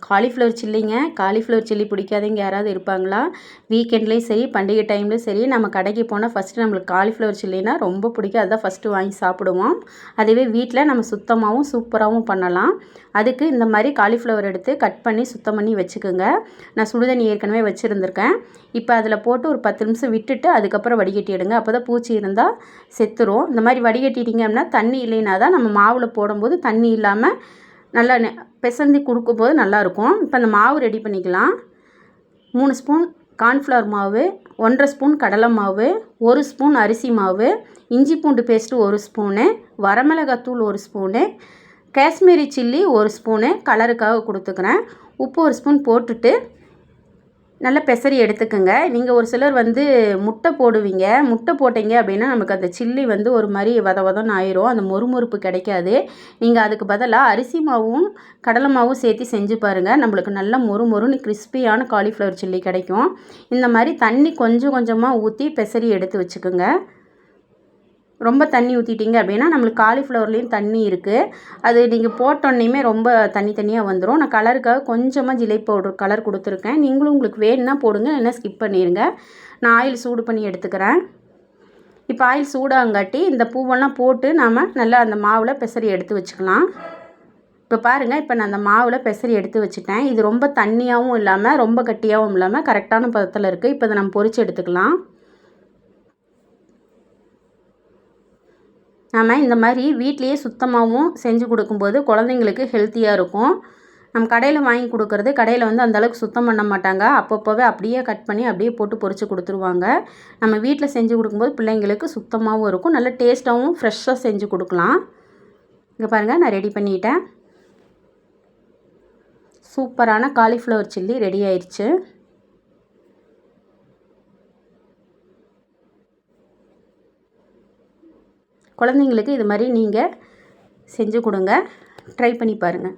Cauliflower சில்லிங்க. Cauliflower chilli பிடிக்காதவங்க யாராவது இருப்பாங்களா? வீக்கெண்ட்லேயும் சரி, பண்டிகை டைம்லேயும் சரி, நம்ம கடைக்கு போனால் ஃபஸ்ட்டு நம்மளுக்கு காலிஃப்ளவர் சில்லினா ரொம்ப பிடிக்கும். அதுதான் ஃபஸ்ட்டு வாங்கி சாப்பிடுவோம். அதுவே வீட்டில் நம்ம சுத்தமாகவும் சூப்பராகவும் பண்ணலாம். அதுக்கு இந்த மாதிரி காலிஃப்ளவர் எடுத்து கட் பண்ணி சுத்தம் பண்ணி வச்சுக்கோங்க. நான் சுடுதண்ணி ஏற்கனவே வச்சுருந்துருக்கேன். இப்போ அதில் போட்டு ஒரு 10 நிமிஷம் விட்டுட்டு அதுக்கப்புறம் வடிகட்டி எடுங்க. அப்போ தான் பூச்சி இருந்தால் செத்துரும். இந்த மாதிரி வடிகட்டிட்டிங்க அப்படின்னா தண்ணி இல்லைனா தான் நம்ம மாவில் போடும்போது தண்ணி இல்லாமல் நல்லா பிசைஞ்சு கொடுக்கும்போது நல்லாயிருக்கும். இப்போ அந்த மாவு ரெடி பண்ணிக்கலாம். 3 ஸ்பூன் கார்ன்ஃப்ளவர் மாவு, 1½ ஸ்பூன் கடலை மாவு, 1 ஸ்பூன் அரிசி மாவு, இஞ்சி பூண்டு பேஸ்ட்டு 1 ஸ்பூனு, வரமிளகாத்தூள் 1 ஸ்பூனு, காஷ்மீரி சில்லி 1 ஸ்பூனு கலருக்காக கொடுத்துக்கிறேன். உப்பு 1 ஸ்பூன் போட்டுட்டு நல்லா பெசரி எடுத்துக்கோங்க. நீங்கள் ஒரு சிலர் முட்டை போடுவீங்க. முட்டை போட்டிங்க அப்படின்னா நமக்கு அந்த சில்லி ஒரு மாதிரி வதன்னு ஆயிரும். அந்த மொறுமொறுப்பு கிடைக்காது. நீங்கள் அதுக்கு பதிலாக அரிசி மாவும் கடலை மாவும் சேர்த்து செஞ்சு பாருங்கள். நம்மளுக்கு நல்ல மொறுமொறுன்னு கிறிஸ்பியான காலிஃப்ளவர் சில்லி கிடைக்கும். இந்த மாதிரி தண்ணி கொஞ்சம் கொஞ்சமாக ஊற்றி பெசரி எடுத்து வச்சுக்கோங்க. ரொம்ப தண்ணி ஊற்றிட்டிங்க அப்படின்னா நம்மளுக்கு காலிஃப்ளவர்லேயும் தண்ணி இருக்குது. அது நீங்கள் போட்டோன்னையுமே ரொம்ப தண்ணியாக வந்துடும். நான் கலருக்காக கொஞ்சமாக ஜிலேபி பவுடர் கலர் கொடுத்துருக்கேன். நீங்களும் உங்களுக்கு வேணும்னா போடுங்க, இல்லைன்னா ஸ்கிப் பண்ணிடுங்க. நான் ஆயில் சூடு பண்ணி எடுத்துக்கிறேன். இப்போ ஆயில் சூடாங்காட்டி இந்த பூவெல்லாம் போட்டு நாம் நல்லா அந்த மாவில் பெசரி எடுத்து வச்சுக்கலாம். இப்போ பாருங்கள், இப்போ நான் அந்த மாவில் பெசரி எடுத்து வச்சுட்டேன். இது ரொம்ப தண்ணியாகவும் இல்லாமல் ரொம்ப கட்டியாகவும் இல்லாமல் கரெக்டான பதத்தில் இருக்குது. இப்போ இதை நம்ம பொரித்து எடுத்துக்கலாம். நம்ம இந்த மாதிரி வீட்லேயே சுத்தமாகவும் செஞ்சு கொடுக்கும்போது குழந்தைங்களுக்கு ஹெல்த்தியாக இருக்கும். நம்ம கடையில் வாங்கி கொடுக்குறது கடையில் அந்தளவுக்கு சுத்தம் பண்ண மாட்டாங்க. அப்பப்போவே அப்படியே கட் பண்ணி அப்படியே போட்டு பொரித்து கொடுத்துருவாங்க. நம்ம வீட்டில் செஞ்சு கொடுக்கும்போது பிள்ளைங்களுக்கு சுத்தமாகவும் இருக்கும், நல்ல டேஸ்ட்டாகவும் ஃப்ரெஷ்ஷாக செஞ்சு கொடுக்கலாம். இங்கே பாருங்கள், நான் ரெடி பண்ணிட்டேன். சூப்பரான காலிஃப்ளவர் சில்லி ரெடி ஆயிடுச்சு. குழந்தைங்களுக்கு இது மாதிரி நீங்கள் செஞ்சு கொடுங்க. ட்ரை பண்ணி பாருங்கள்.